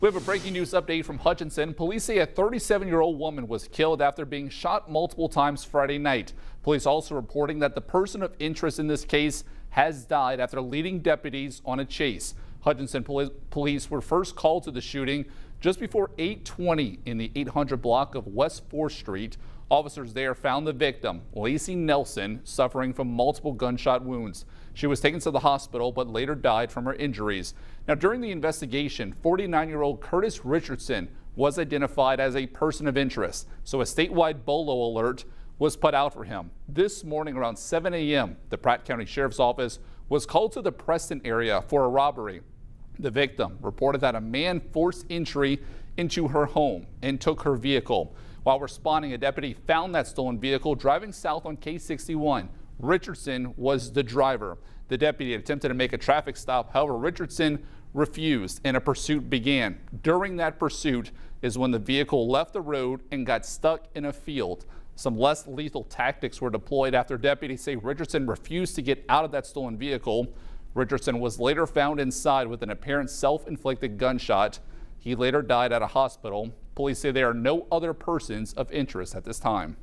We have a breaking news update from Hutchinson. Police say a 37-year-old woman was killed after being shot multiple times Friday night. Police also reporting that the person of interest in this case has died after leading deputies on a chase. Hutchinson police were first called to the shooting just before 8:20 in the 800 block of West 4th Street. Officers there found the victim, Lacey Nelson, suffering from multiple gunshot wounds. She was taken to the hospital but later died from her injuries. Now, during the investigation, 49-year-old Curtis Richardson was identified as a person of interest, so a statewide BOLO alert was put out for him. This morning around 7 a.m., the Pratt County Sheriff's Office was called to the Preston area for a robbery. The victim reported that a man forced entry into her home and took her vehicle. While responding, a deputy found that stolen vehicle driving south on K61. Richardson was the driver. The deputy attempted to make a traffic stop. However, Richardson refused and a pursuit began. During that pursuit is when the vehicle left the road and got stuck in a field. Some less lethal tactics were deployed after deputies say Richardson refused to get out of that stolen vehicle. Richardson was later found inside with an apparent self-inflicted gunshot. He later died at a hospital. Police say there are no other persons of interest at this time.